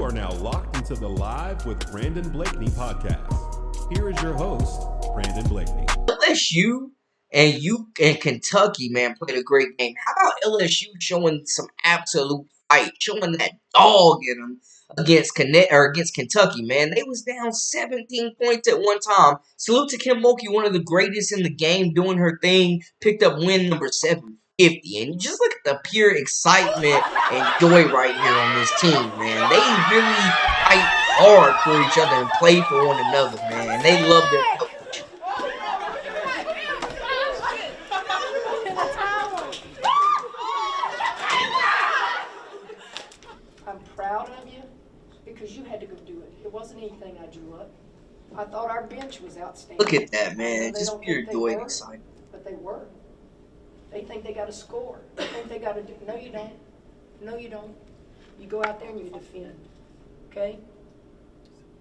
You are now locked into the Live with Brandon Blakeney podcast. Here is your host, Brandon Blakeney. LSU and Kentucky, man, played a great game. How about LSU showing some absolute fight, showing that dog in them against Kentucky, man? They was down 17 points at one time. Salute to Mulkey, one of the greatest in the game, doing her thing. Picked up win number 750, and you just look at the pure excitement and joy right here on this team, man. They really fight hard for each other and play for one another, man. They love their coach. I'm proud of you because you had to go do it. It wasn't anything I drew up. I thought our bench was outstanding. Look at that, man. Just pure joy and excitement. But they were. They think they got to score. They think they got to do. No, you don't. No, you don't. You go out there and you defend. Okay?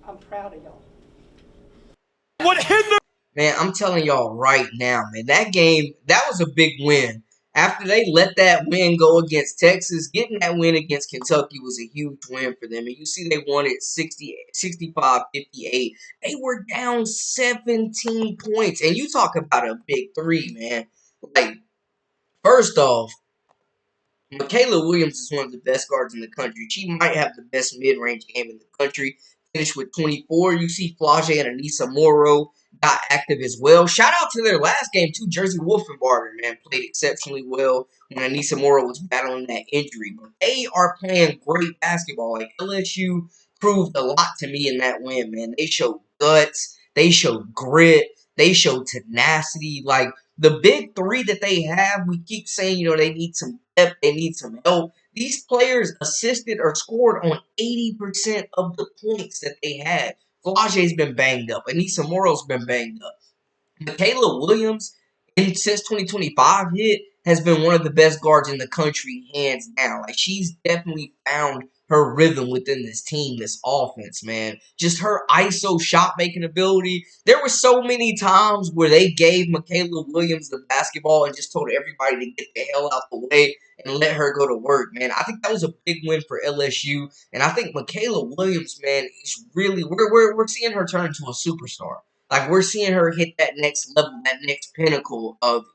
I'm proud of y'all. Man, I'm telling y'all right now, man, that game, that was a big win. After they let that win go against Texas, getting that win against Kentucky was a huge win for them. And you see they won it 65-58. They were down 17 points. And you talk about a big three, man. Like, first off, Michaela Williams is one of the best guards in the country. She might have the best mid-range game in the country. Finished with 24. You see Flau'jae and Aneesah Morrow got active as well. Shout out to their last game, too. Jersey Wolfenbarger, man, played exceptionally well when Aneesah Morrow was battling that injury. But they are playing great basketball. Like, LSU proved a lot to me in that win, man. They showed guts. They showed grit. They showed tenacity. Like, the big three that they have, we keep saying, they need some depth, they need some help. These players assisted or scored on 80% of the points that they had. Flau'jae's been banged up. Aneesah Morrow's been banged up. Michaela Williams, since 2025 hit, has been one of the best guards in the country, hands down. Like, she's definitely found her rhythm within this team, this offense, man. Just her ISO shot-making ability. There were so many times where they gave Michaela Williams the basketball and just told everybody to get the hell out the way and let her go to work, man. I think that was a big win for LSU, and I think Michaela Williams, man, is really we're seeing her turn into a superstar. Like, we're seeing her hit that next level, that next pinnacle of,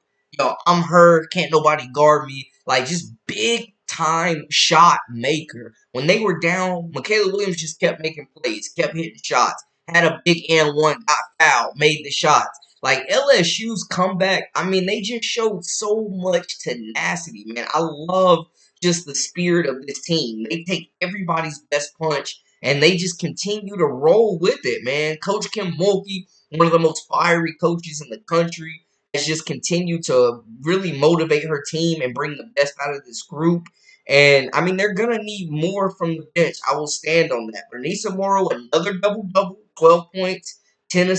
I'm her, can't nobody guard me. Like, just big time shot maker. When they were down, Michaela Williams just kept making plays, kept hitting shots, had a big and one, got fouled, made the shots. Like, LSU's comeback, I mean, they just showed so much tenacity, man. I love just the spirit of this team. They take everybody's best punch, and they just continue to roll with it, man. Coach Mulkey, one of the most fiery coaches in the country, has just continued to really motivate her team and bring the best out of this group. And, I mean, they're going to need more from the bench. I will stand on that. Aneesah Morrow, another double-double, 12 points, 10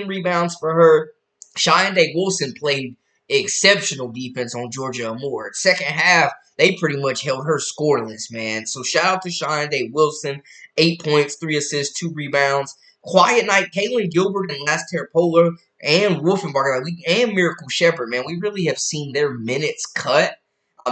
rebounds for her. Shawndae Wilson played exceptional defense on Georgia Moore. Second half, they pretty much held her scoreless, man. So shout out to Shawndae Wilson. 8 points, 3 assists, 2 rebounds. Quiet night, Kaylin Gilbert and Last Terpola and Wolfenbarger and Miracle Shepherd, man. We really have seen their minutes cut.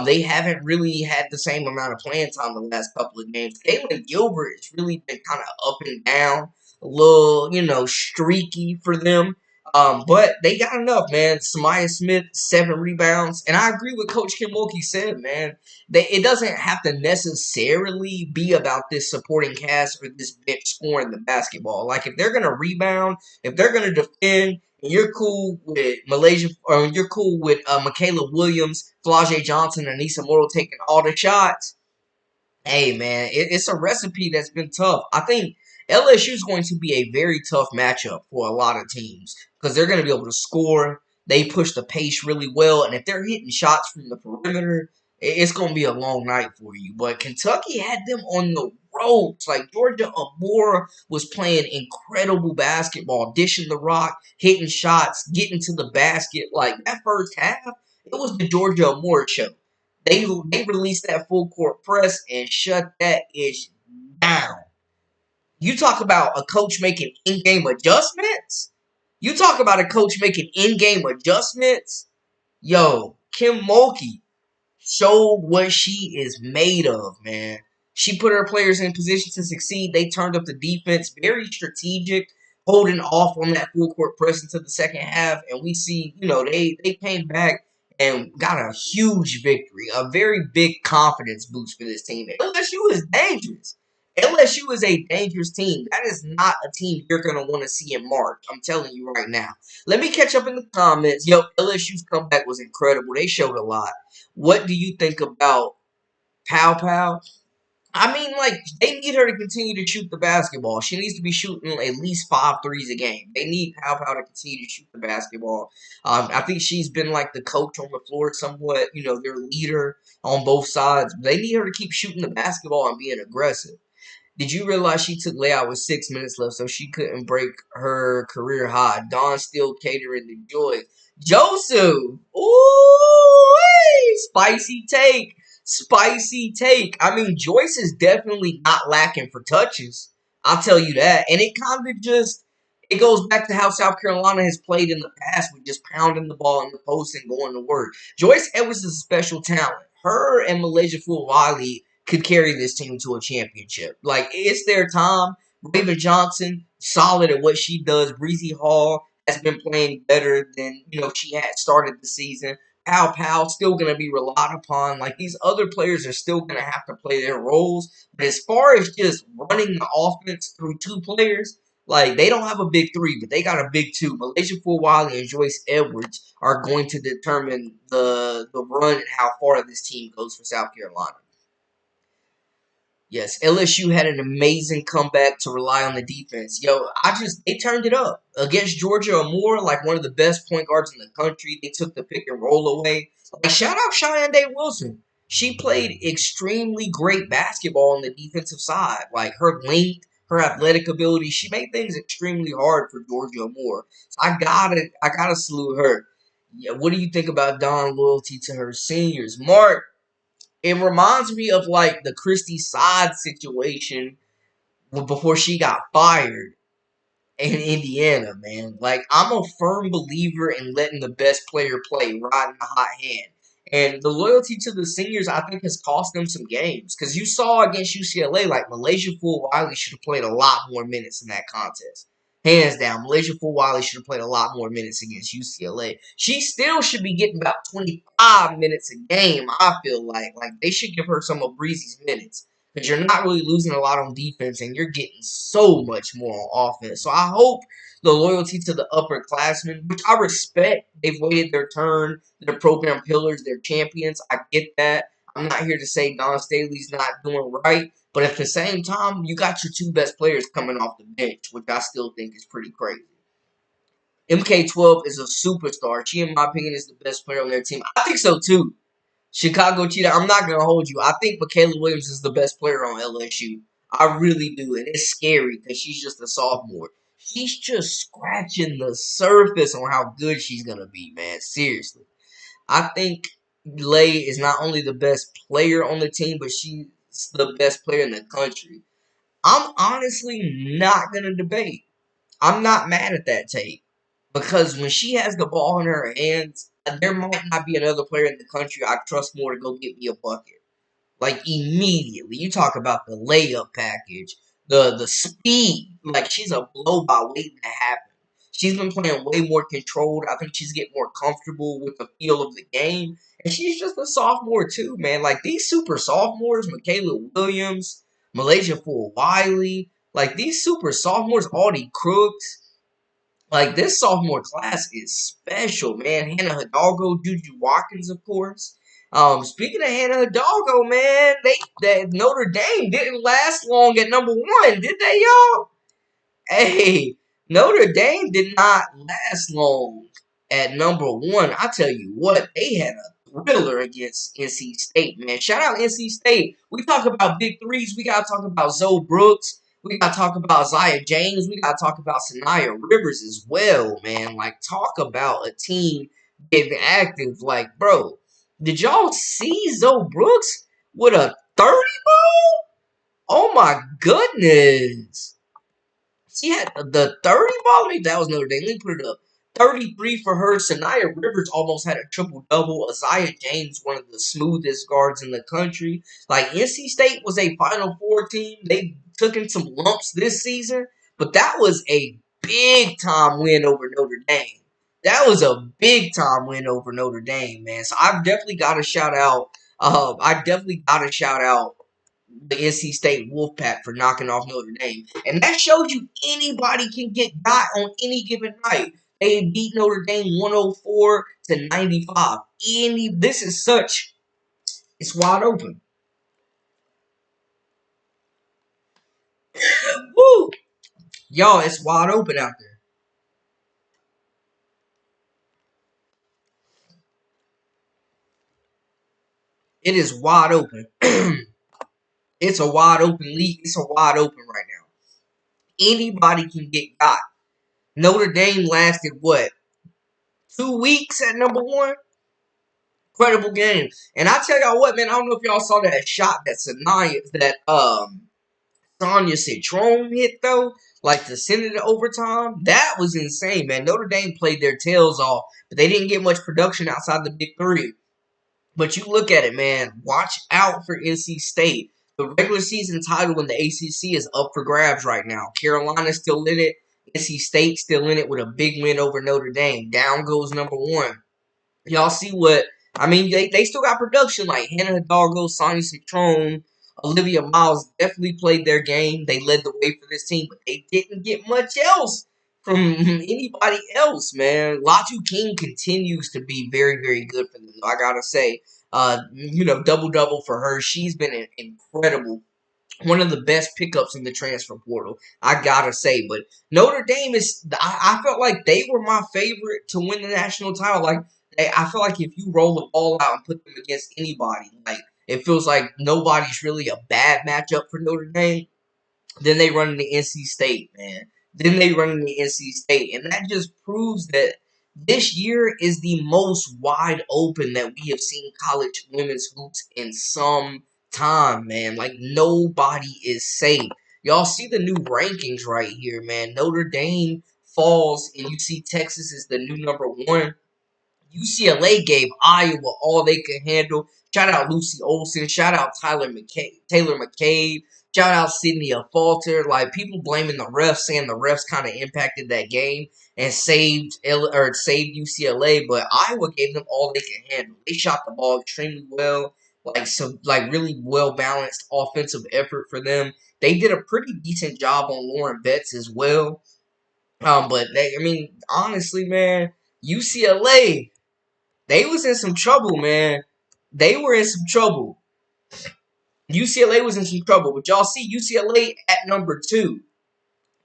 They haven't really had the same amount of playing time the last couple of games. Kaylin Gilbert has really been kind of up and down, a little, streaky for them. But they got enough, man. Samaya Smith, 7 rebounds. And I agree with Coach Mulkey said, man. It doesn't have to necessarily be about this supporting cast or this bench scoring the basketball. Like, if they're going to rebound, if they're going to defend, and you're cool with Michaela Williams, Flau'jae Johnson, and Aneesah Morrow taking all the shots, hey, man, it's a recipe that's been tough. I think LSU is going to be a very tough matchup for a lot of teams because they're going to be able to score. They push the pace really well, and if they're hitting shots from the perimeter, it's going to be a long night for you. But Kentucky had them on the ropes. Like, Georgia Amore was playing incredible basketball, dishing the rock, hitting shots, getting to the basket. Like, that first half, it was the Georgia Amore show. They released that full court press and shut that ish down. You talk about a coach making in-game adjustments. You talk about a coach making in-game adjustments. Yo, Mulkey showed what she is made of, man. She put her players in position to succeed. They turned up the defense, very strategic, holding off on that full court press into the second half. And we see, they came back and got a huge victory, a very big confidence boost for this team. LSU is dangerous. LSU is a dangerous team. That is not a team you're going to want to see in March. I'm telling you right now. Let me catch up in the comments. Yo, LSU's comeback was incredible. They showed a lot. What do you think about Pow Pow? I mean, they need her to continue to shoot the basketball. She needs to be shooting at least 5 threes a game. They need Pow Pow to continue to shoot the basketball. I think she's been like the coach on the floor somewhat, their leader on both sides. They need her to keep shooting the basketball and being aggressive. Did you realize she took layout with 6 minutes left so she couldn't break her career high? Dawn still catering to Joy. Joseph! Ooh! Spicy take. Spicy take. I mean, Joyce is definitely not lacking for touches. I'll tell you that. And it kind of it goes back to how South Carolina has played in the past with just pounding the ball in the post and going to work. Joyce Edwards is a special talent. Her and Malaysia Wiley could carry this team to a championship. It's their time. Raven Johnson, solid at what she does. Breezy Hall has been playing better than, she had started the season. Pow Pow still going to be relied upon. These other players are still going to have to play their roles. But as far as just running the offense through 2 players, they don't have a big 3, but they got a big 2. Malaysia Wiley and Joyce Edwards are going to determine the run and how far this team goes for South Carolina. Yes, LSU had an amazing comeback to rely on the defense. They turned it up. Against Georgia Amore, one of the best point guards in the country, they took the pick and roll away. Shout out Cheyenne Day Wilson. She played extremely great basketball on the defensive side. Her length, her athletic ability, she made things extremely hard for Georgia Amore. So I gotta salute her. Yeah, what do you think about Dawn's loyalty to her seniors? Mark, it reminds me of the Christy Sod situation before she got fired in Indiana, man. I'm a firm believer in letting the best player play, riding the hot hand. And the loyalty to the seniors, I think, has cost them some games. Because you saw against UCLA, Malaysia Wiley should have played a lot more minutes in that contest. Hands down, Malaysia Wiley should have played a lot more minutes against UCLA. She still should be getting about 25 minutes a game, I feel like. They should give her some of Breezy's minutes. Because you're not really losing a lot on defense, and you're getting so much more on offense. So I hope the loyalty to the upperclassmen, which I respect, they've waited their turn, they're program pillars, they're champions. I get that. I'm not here to say Dawn Staley's not doing right. But at the same time, you got your 2 best players coming off the bench, which I still think is pretty crazy. MK12 is a superstar. She, in my opinion, is the best player on their team. I think so, too. Chicago Cheetah, I'm not going to hold you. I think Michaela Williams is the best player on LSU. I really do. And it's scary because she's just a sophomore. She's just scratching the surface on how good she's going to be, man. Seriously. I think Lay is not only the best player on the team, but she's the best player in the country. I'm honestly not going to debate. I'm not mad at that take. Because when she has the ball in her hands, there might not be another player in the country I trust more to go get me a bucket. Immediately. You talk about the layup package, the speed. She's a blow by waiting to happen. She's been playing way more controlled. I think she's getting more comfortable with the feel of the game. And she's just a sophomore too, man. These super sophomores, Michaela Williams, Malaysia Wiley, these super sophomores, Audie Crooks, this sophomore class is special, man. Hannah Hidalgo, Juju Watkins, of course. Speaking of Hannah Hidalgo, man, that Notre Dame didn't last long at number 1, did they, y'all? Hey, Notre Dame did not last long at number 1. I tell you what, they had a thriller against NC State, man. Shout out NC State. We talk about big threes. We got to talk about Zoe Brooks. We got to talk about Zaya James. We got to talk about Sanaya Rivers as well, man. Talk about a team getting active. Bro, did y'all see Zoe Brooks with a 30 ball? Oh, my goodness. She had the 30 ball. That was Notre Dame. Let me put it up. 33 for her. Sanaya Rivers almost had a triple-double. Isaiah James, one of the smoothest guards in the country. Like, NC State was a Final Four team. They took in some lumps this season, but that was a big-time win over Notre Dame. That was a big-time win over Notre Dame, man. So I've definitely got to shout out. The NC State Wolfpack for knocking off Notre Dame. And that shows you anybody can get got on any given night. They beat Notre Dame 104-95. It's wide open. Woo! Y'all, it's wide open out there. It is wide open. It's a wide open league. It's a wide open right now. Anybody can get got. Notre Dame lasted, 2 weeks at number 1? Incredible game. And I tell y'all what, man, I don't know if y'all saw that shot that Sonya Citron hit, though, like to send it to overtime. That was insane, man. Notre Dame played their tails off, but they didn't get much production outside the big three. But you look at it, man. Watch out for NC State. The regular season title in the ACC is up for grabs right now. Carolina's still in it. NC State's still in it with a big win over Notre Dame. Down goes number 1. Y'all see what they still got production like Hannah Hidalgo, Sonya Citron, Olivia Miles definitely played their game. They led the way for this team, but they didn't get much else from anybody else, man. Latu King continues to be very, very good for them. I gotta say, double-double for her. She's been incredible. One of the best pickups in the transfer portal, I gotta say. But Notre Dame I felt like they were my favorite to win the national title. Like, I feel like if you roll the ball out and put them against anybody, like, it feels like nobody's really a bad matchup for Notre Dame. Then they run into NC State, man. And that just proves that this year is the most wide open that we have seen college women's hoops in some time, man. Like, nobody is safe. Y'all see the new rankings right here, man. Notre Dame falls, and you see Texas is the new number 1. UCLA gave Iowa all they could handle. Shout out Lucy Olson. Shout out Taylor McCabe. Shout out Sydney Falter. Like, people blaming the refs, saying the refs kind of impacted that game and saved UCLA, but Iowa gave them all they could handle. They shot the ball extremely well, really well balanced offensive effort for them. They did a pretty decent job on Lauren Betts as well. But honestly, man, UCLA. They was in some trouble, man. They were in some trouble. UCLA was in some trouble. But y'all see UCLA at number 2.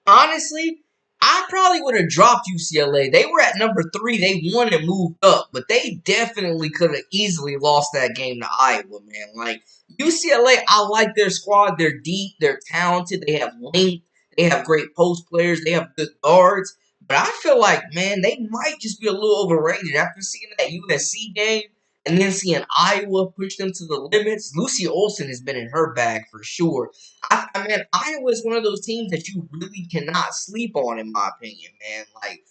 Honestly, I probably would have dropped UCLA. They were at number 3. They won and moved up. But they definitely could have easily lost that game to Iowa, man. Like, UCLA, I like their squad. They're deep. They're talented. They have length. They have great post players. They have good guards. But I feel like, man, they might just be a little overrated after seeing that USC game and then seeing Iowa push them to the limits. Lucy Olson has been in her bag for sure. Iowa is one of those teams that you really cannot sleep on, in my opinion, man. Like,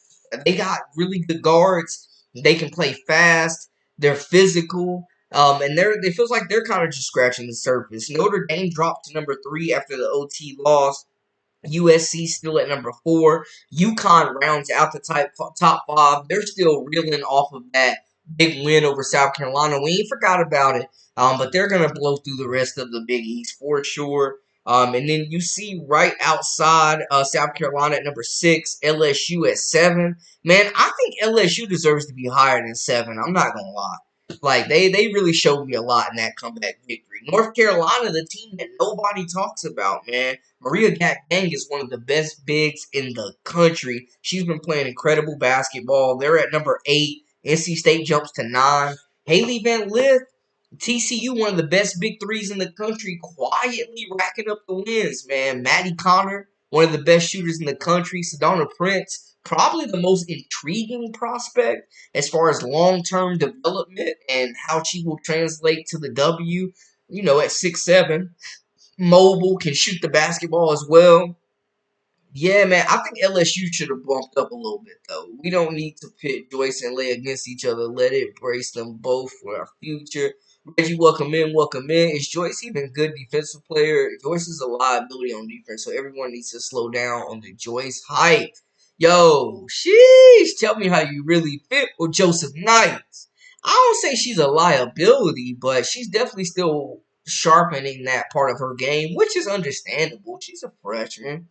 they got really good guards. They can play fast. They're physical. And it feels like they're kind of just scratching the surface. Notre Dame dropped to number 3 after the OT loss. USC still at number 4. UConn rounds out the top 5. They're still reeling off of that big win over South Carolina. We ain't forgot about it. But they're going to blow through the rest of the Big East for sure. And then you see right outside South Carolina at number 6, LSU at 7. Man, I think LSU deserves to be higher than 7. I'm not going to lie. Like, they really showed me a lot in that comeback victory. North Carolina, the team that nobody talks about, man. Maria Gakdang is one of the best bigs in the country. She's been playing incredible basketball. They're at number 8. NC State jumps to 9. Haley Van Lith, TCU, one of the best big threes in the country, quietly racking up the wins, man. Maddie Connor, one of the best shooters in the country. Sedona Prince, probably the most intriguing prospect as far as long-term development and how she will translate to the W, at 6'7". Mobile, can shoot the basketball as well. Yeah, man, I think LSU should have bumped up a little bit, though. We don't need to pit Joyce and Leigh against each other. Let it brace them both for our future. Reggie, welcome in, welcome in. Is Joyce even a good defensive player? Joyce is a liability on defense, so everyone needs to slow down on the Joyce hype. Yo, sheesh, tell me how you really feel with Joseph Knights. I don't say she's a liability, but she's definitely still sharpening that part of her game, which is understandable. She's a freshman.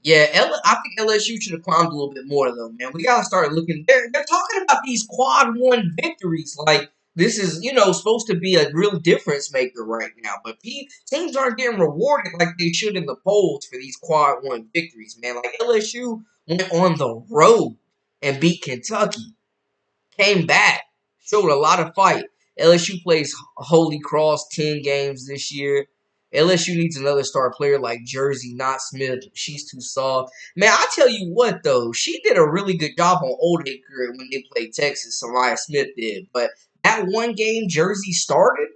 Yeah, I think LSU should have climbed a little bit more though, man. We gotta start looking. They're talking about these quad one victories, like this is supposed to be a real difference maker right now. But teams aren't getting rewarded like they should in the polls for these quad one victories, man. Like LSU went on the road and beat Kentucky, came back, showed a lot of fight. LSU plays Holy Cross 10 games this year. LSU needs another star player like Jersey, not Smith. She's too soft. Man, I tell you what, though. She did a really good job on Old Acre when they played Texas. Samaya Smith did. But that one game Jersey started,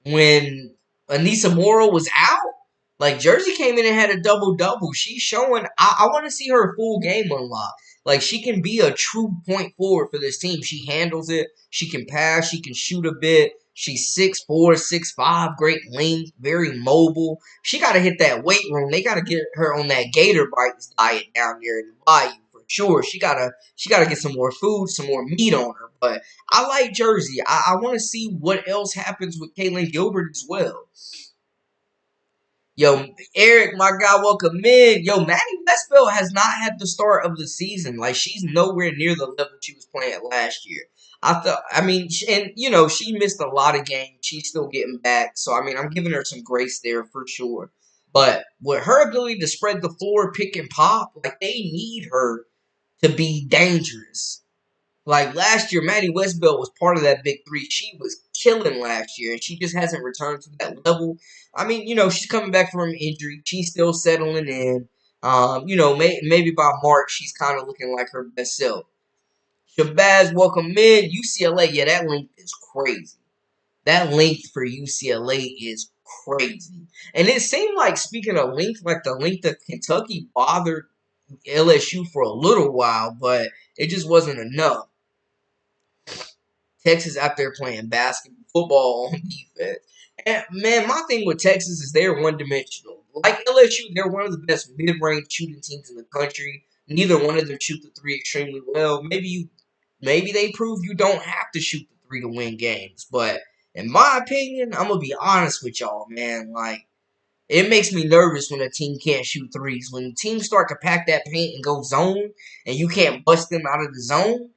when Anissa Morrow was out, like Jersey came in and had a double-double. She's showing I want to see her full game unlock. Like she can be a true point forward for this team. She handles it. She can pass. She can shoot a bit. She's 6'4", 6'5", great length, very mobile. She got to hit that weight room. They got to get her on that Gator Bites diet down there in the bayou for sure. She gotta get some more food, some more meat on her. But I like Jersey. I want to see what else happens with Kaylin Gilbert as well. Yo, Eric, my guy, welcome in. Yo, Maddie Westbelt has not had the start of the season. Like, she's nowhere near the level she was playing at last year. She missed a lot of games. She's still getting back. So, I mean, I'm giving her some grace there for sure. But with her ability to spread the floor, pick and pop, like, they need her to be dangerous. Like last year, Maddie Westbelt was part of that big three. She was killing last year, and she just hasn't returned to that level. I mean, she's coming back from an injury. She's still settling in. Maybe by March, she's kind of looking like her best self. Shabazz, welcome in. UCLA, yeah, that length is crazy. That length for UCLA is crazy. And it seemed like, speaking of length, like the length of Kentucky bothered LSU for a little while, but it just wasn't enough. Texas out there playing basketball, football on defense. And man, my thing with Texas is they're one dimensional. Like LSU, they're one of the best mid-range shooting teams in the country. Neither one of them shoot the three extremely well. Maybe they prove you don't have to shoot the three to win games. But in my opinion, I'm gonna be honest with y'all, man. Like it makes me nervous when a team can't shoot threes. When teams start to pack that paint and go zone, and you can't bust them out of the zone,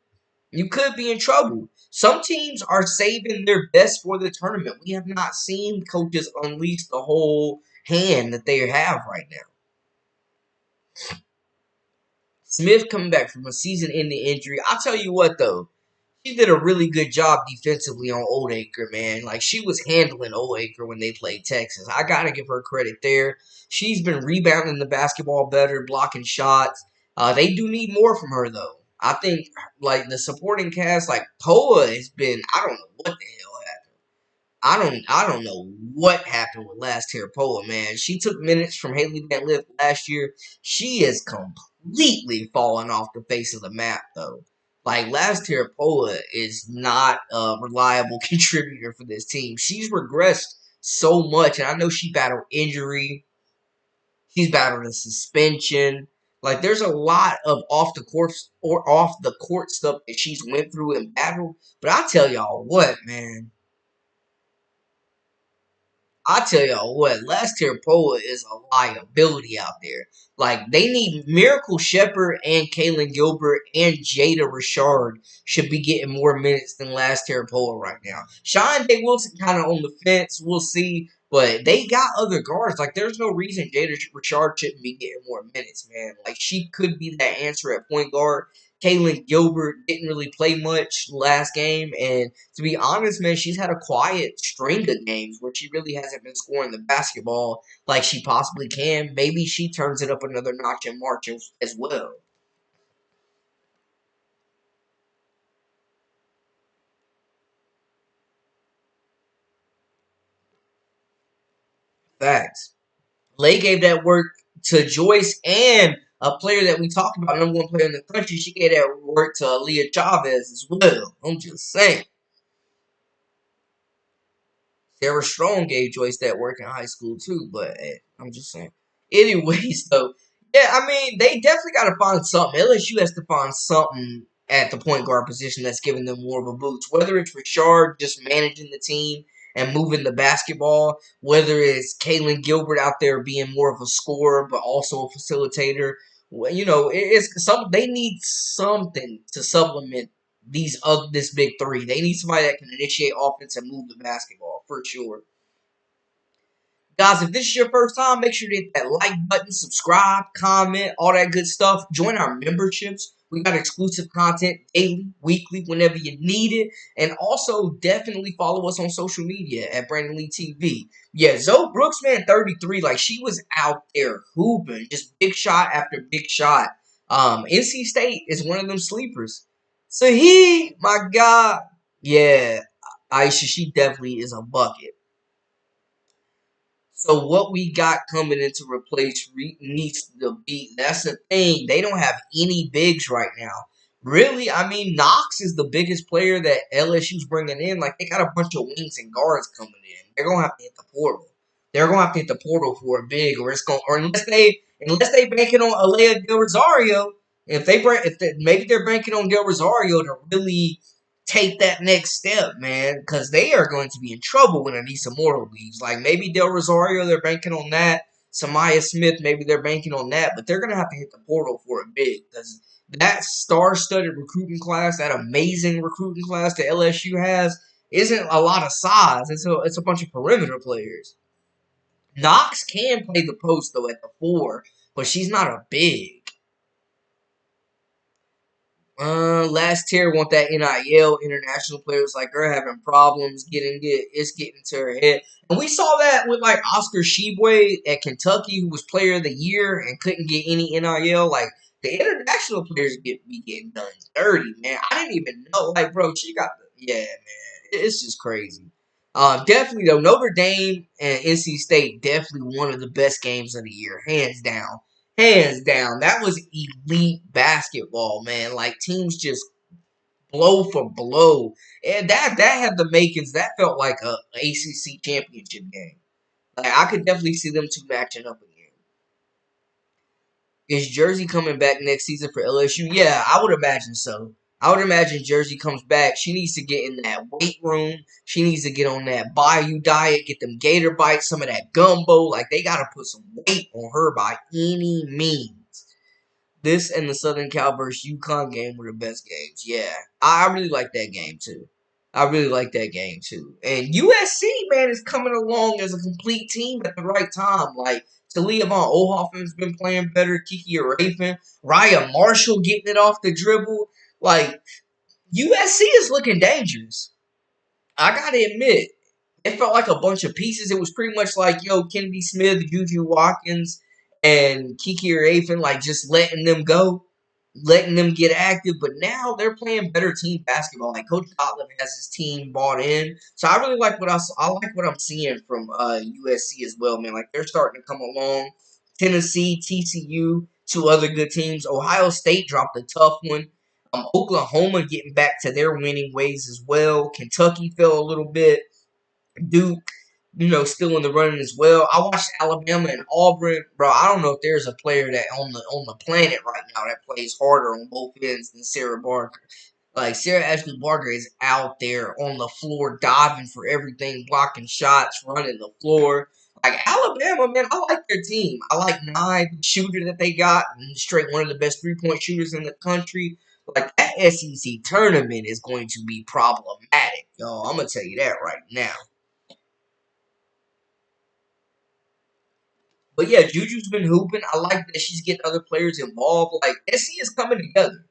you could be in trouble. Some teams are saving their best for the tournament. We have not seen coaches unleash the whole hand that they have right now. Smith coming back from a season-ending injury. I'll tell you what, though. She did a really good job defensively on Old Acre, man. Like, she was handling Old Acre when they played Texas. I got to give her credit there. She's been rebounding the basketball better, blocking shots. They do need more from her, though. I think, like, the supporting cast, like, Poa has been, I don't know what the hell happened. I don't know what happened with Last Hair Poa, man. She took minutes from Haley Van Lith last year. She is completely fallen off the face of the map, though. Like, Last Hair Poa is not a reliable contributor for this team. She's regressed so much, and I know she battled injury. She's battled a suspension. Like, there's a lot of off the court stuff that she's went through and battled. But I tell y'all what, man. I tell y'all what, Last Tier Poa is a liability out there. Like, they need Miracle Shepherd and Kaylin Gilbert and Jada Richard should be getting more minutes than Last Tier Poa right now. Sean Day Wilson kind of on the fence. We'll see. But they got other guards. Like, there's no reason Jada Richard shouldn't be getting more minutes, man. Like, she could be that answer at point guard. Kaylin Gilbert didn't really play much last game, and to be honest, man, she's had a quiet string of games where she really hasn't been scoring the basketball like she possibly can. Maybe she turns it up another notch in March as well. Facts. Lay gave that work to Joyce and a player that we talked about, number one player in the country. She gave that work to Aaliyah Chavez as well. I'm just saying. Sarah Strong gave Joyce that work in high school too, but hey, I'm just saying. Anyways, though, yeah, I mean, they definitely got to find something. LSU has to find something at the point guard position that's giving them more of a boost. Whether it's Richard just managing the team and moving the basketball, whether it's Kaylin Gilbert out there being more of a scorer but also a facilitator. Well, it's some. They need something to supplement this big three. They need somebody that can initiate offense and move the basketball for sure. Guys, if this is your first time, make sure to hit that like button, subscribe, comment, all that good stuff. Join our memberships. We got exclusive content daily, weekly, whenever you need it. And also, definitely follow us on social media at Brandon Lee TV. Yeah, Zoe Brooks, man, 33. Like, she was out there hooping. Just big shot after big shot. NC State is one of them sleepers. So my God. Yeah, Aisha, she definitely is a bucket. So what we got coming in to replace needs to be, that's the thing. They don't have any bigs right now. Really, I mean, Knox is the biggest player that LSU's bringing in. Like, they got a bunch of wings and guards coming in. They're going to have to hit the portal. They're going to have to hit the portal for a big, or it's going, or unless they banking on Alea Del Rosario. Maybe they're banking on Del Rosario to really take that next step, man, because they are going to be in trouble when Anissa Mortal leaves. Like, maybe Del Rosario, they're banking on that. Samaya Smith, maybe they're banking on that, but they're going to have to hit the portal for a big, because that star-studded recruiting class, that amazing recruiting class that LSU has, isn't a lot of size. It's a bunch of perimeter players. Knox can play the post, though, at the 4, but she's not a big. Last tier want that NIL international players like her having problems it's getting to her head. And we saw that with like Oscar Sheboy at Kentucky, who was player of the year and couldn't get any NIL. Like, the international players be getting done dirty, man. I didn't even know. Like, bro, yeah, man. It's just crazy. Definitely though, Notre Dame and NC State definitely one of the best games of the year, hands down. Hands down. That was elite basketball, man. Like, teams just blow for blow. And that had the makings. That felt like a ACC championship game. Like, I could definitely see them two matching up again. Is Jersey coming back next season for LSU? Yeah, I would imagine so. I would imagine Jersey comes back. She needs to get in that weight room. She needs to get on that Bayou diet, get them gator bites, some of that gumbo. Like, they got to put some weight on her by any means. This and the Southern Cal versus UConn game were the best games. Yeah, I really like that game too. And USC, man, is coming along as a complete team at the right time. Like, Talia Von Ohoffen's been playing better. Kiki Arafin, Raya Marshall getting it off the dribble. Like, USC is looking dangerous. I gotta admit, it felt like a bunch of pieces. It was pretty much like, Kennedy Smith, Juju Watkins, and Kiki Arafin, like, just letting them go, letting them get active. But now they're playing better team basketball. Like, Coach Gottlieb has his team bought in. So I really like I like what I'm seeing from USC as well, man. Like, they're starting to come along. Tennessee, TCU, two other good teams. Ohio State dropped a tough one. Oklahoma getting back to their winning ways as well. Kentucky fell a little bit. Duke, still in the running as well. I watched Alabama and Auburn, bro. I don't know if there's a player that on the planet right now that plays harder on both ends than Sarah Barker. Like, Sarah Ashley Barker is out there on the floor, diving for everything, blocking shots, running the floor. Like, Alabama, man, I like their team. I like Ncaa, the shooter that they got, and straight one of the best 3-point shooters in the country. Like, that SEC tournament is going to be problematic, yo. I'm going to tell you that right now. But yeah, Juju's been hooping. I like that she's getting other players involved. Like, SC is coming together.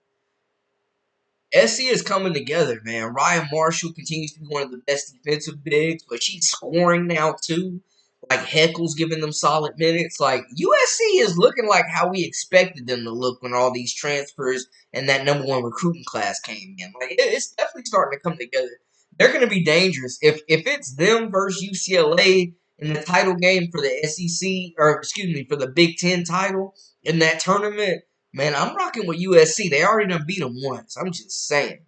SC is coming together, man. Ryan Marshall continues to be one of the best defensive bigs, but she's scoring now too. Like, Heckle's giving them solid minutes. Like, USC is looking like how we expected them to look when all these transfers and that number one recruiting class came in. Like, it's definitely starting to come together. They're going to be dangerous. If it's them versus UCLA in the title game for the SEC, or excuse me, for the Big Ten title in that tournament, man, I'm rocking with USC. They already done beat them once. I'm just saying.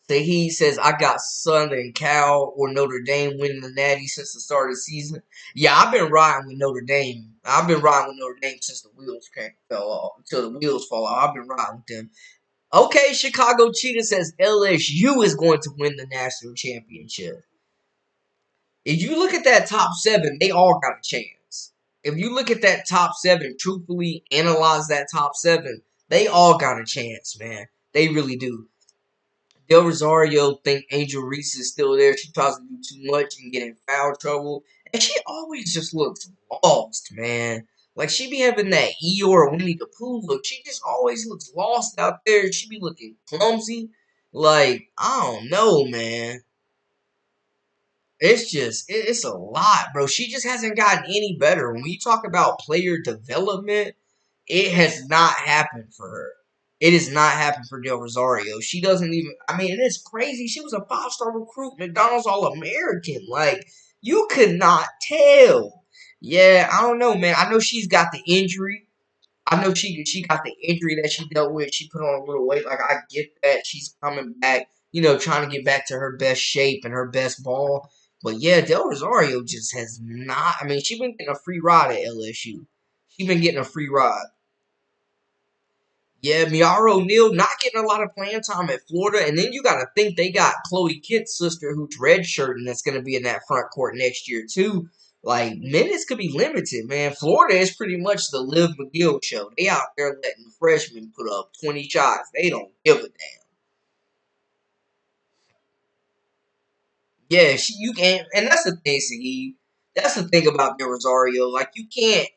So he says, I got Southern Cal or Notre Dame winning the Natty since the start of the season. Yeah, I've been riding with Notre Dame. I've been riding with Notre Dame since the wheels fell off, until the wheels fall off. I've been riding with them. Okay, Chicago Cheetah says LSU is going to win the national championship. If you look at that top 7, they all got a chance. If you look at that top 7, truthfully analyze that top 7, they all got a chance, man. They really do. Del Rosario think Angel Reese is still there. She tries to do too much and get in foul trouble. And she always just looks lost, man. Like, she be having that Eeyore or Winnie the Pooh look. She just always looks lost out there. She be looking clumsy. Like, I don't know, man. It's a lot, bro. She just hasn't gotten any better. When you talk about player development, it has not happened for her. It has not happened for Del Rosario. She doesn't even, I mean, it's crazy. She was a 5-star recruit, McDonald's All-American. Like, you could not tell. Yeah, I don't know, man. I know she's got the injury. I know she got the injury that she dealt with. She put on a little weight. Like, I get that. She's coming back, trying to get back to her best shape and her best ball. But, yeah, Del Rosario just has not. I mean, she's been getting a free ride at LSU. She's been getting a free ride. Yeah, Miara O'Neal not getting a lot of playing time at Florida. And then you got to think they got Chloe Kitt's sister who's redshirting that's going to be in that front court next year, too. Like, minutes could be limited, man. Florida is pretty much the Liv McGill show. They out there letting the freshmen put up 20 shots. They don't give a damn. Yeah, you can't, and that's the thing, Saheed. That's the thing about Del Rosario. Like, you can't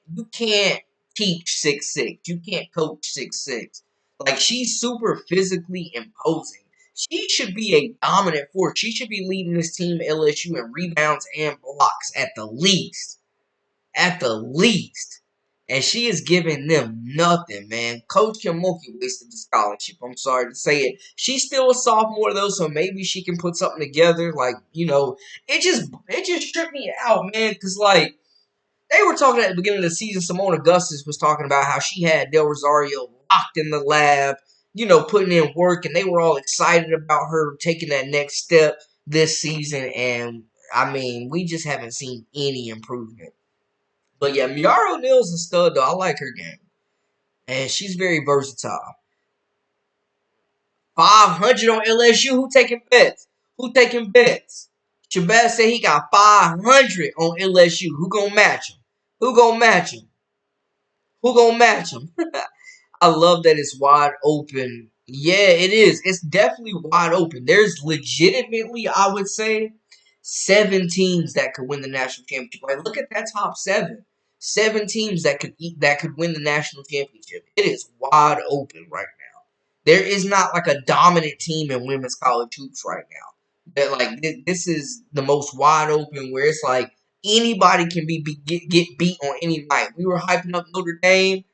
teach 6'6". You can't coach 6'6". Like, she's super physically imposing. She should be a dominant force. She should be leading this team LSU in rebounds and blocks at the least. At the least. And she is giving them nothing, man. Coach Kim Mulkey wasted the scholarship. I'm sorry to say it. She's still a sophomore, though, so maybe she can put something together. Like, it just tripped me out, man, because, like, they were talking at the beginning of the season. Simone Augustus was talking about how she had Del Rosario locked in the lab, putting in work, and they were all excited about her taking that next step this season. And, I mean, we just haven't seen any improvement. But yeah, Miara O'Neal's a stud, though. I like her game. And she's very versatile. 500 on LSU. Who taking bets? Who taking bets? Shabazz said he got 500 on LSU. Who gonna match him? Who gonna match him? Who gonna match him? I love that it's wide open. Yeah, it is. It's definitely wide open. There's legitimately, I would say, 7 teams that could win the national championship. Like, look at that top 7. 7 teams that could win the national championship. It is wide open right now. There is not like a dominant team in women's college hoops right now. That like this is the most wide open where it's like anybody can get beat on any night. We were hyping up Notre Dame.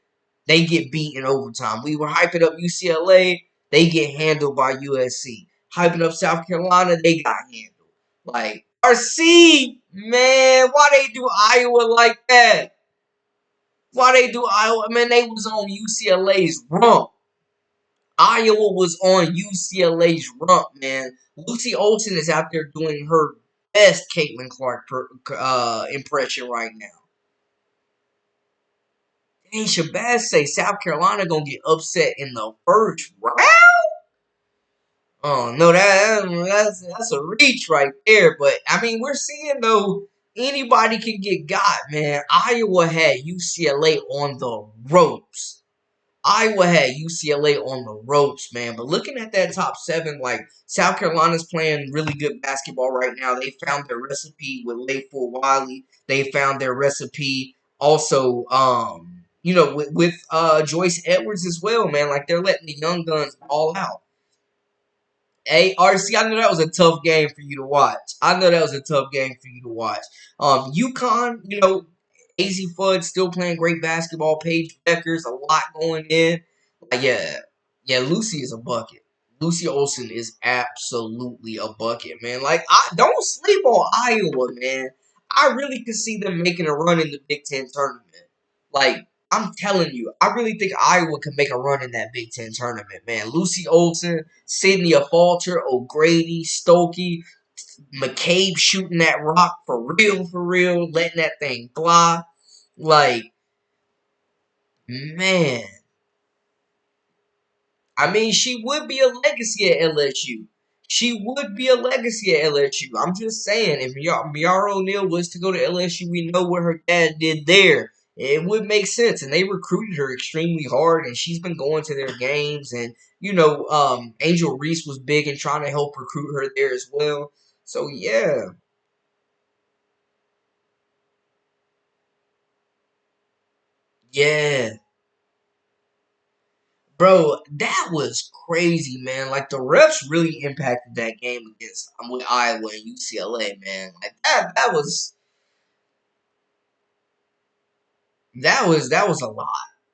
They get beat in overtime. We were hyping up UCLA. They get handled by USC. Hyping up South Carolina. They got handled. Like, RC, man, why they do Iowa like that? Why they do Iowa? Man, they was on UCLA's rump. Iowa was on UCLA's rump, man. Lucy Olson is out there doing her best Caitlin Clark impression right now. Dang, Shabazz say South Carolina gonna get upset in the first round? Oh no, that's a reach right there. But I mean, we're seeing though anybody can get got, man. Iowa had UCLA on the ropes. Iowa had UCLA on the ropes, man. But looking at that top 7, like South Carolina's playing really good basketball right now. They found their recipe with Layful Wiley. They found their recipe also, with Joyce Edwards as well, man. Like they're letting the young guns all out. Hey, RC, I know that was a tough game for you to watch. UConn, AZ Fudd still playing great basketball. Paige Becker's a lot going in. Yeah, Lucy is a bucket. Lucy Olson is absolutely a bucket, man. Like, I don't sleep on Iowa, man. I really could see them making a run in the Big Ten tournament. Like, I'm telling you, I really think Iowa could make a run in that Big Ten tournament, man. Lucy Olson, Sydney Falter, O'Grady, Stokey, McCabe shooting that rock for real, letting that thing fly. Like, man. I mean, she would be a legacy at LSU. She would be a legacy at LSU. I'm just saying, if Miara O'Neal was to go to LSU, we know what her dad did there. It would make sense, and they recruited her extremely hard, and she's been going to their games. And Angel Reese was big in trying to help recruit her there as well. So yeah, bro, that was crazy, man. Like the refs really impacted that game against with Iowa and UCLA, man. Like that was a lot.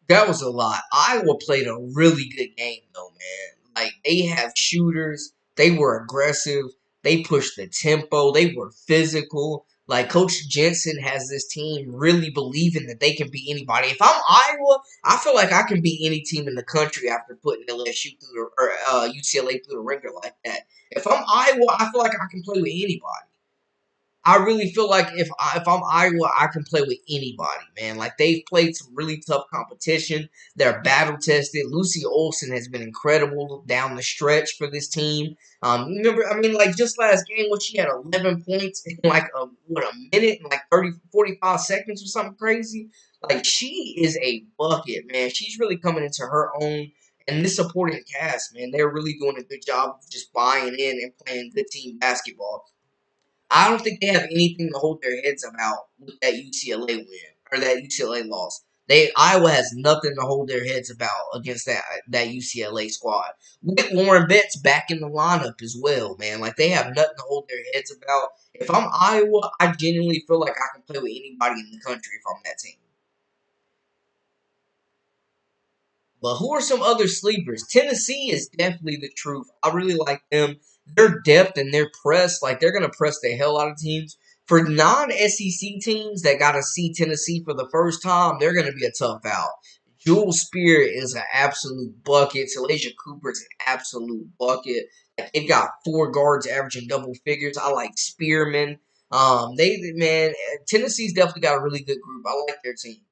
That was a lot. Iowa played a really good game though, man. Like they have shooters. They were aggressive. They pushed the tempo. They were physical. Like Coach Jensen has this team really believing that they can beat anybody. If I'm Iowa, I feel like I can beat any team in the country after putting LSU through or UCLA through the ringer like that. If I'm Iowa, I feel like I can play with anybody. I really feel like if I'm Iowa, I can play with anybody, man. Like they've played some really tough competition. They're battle tested. Lucy Olson has been incredible down the stretch for this team. Remember, I mean, like just last game when she had 11 points in like a minute and like 45 seconds or something crazy. Like she is a bucket, man. She's really coming into her own. And this supporting cast, man, they're really doing a good job of just buying in and playing good team basketball. I don't think they have anything to hold their heads about with that UCLA win or that UCLA loss. Iowa has nothing to hold their heads about against that UCLA squad. With Lauren Betts back in the lineup as well, man. Like they have nothing to hold their heads about. If I'm Iowa, I genuinely feel like I can play with anybody in the country if I'm that team. But who are some other sleepers? Tennessee is definitely the truth. I really like them. Their depth and their press, like they're gonna press the hell out of teams. For non-SEC teams that got to see Tennessee for the first time, they're gonna be a tough out. Jewel Spear is an absolute bucket. Talasia Cooper is an absolute bucket. Like, they've got four guards averaging double figures. I like Spearman. Tennessee's definitely got a really good group. I like their team.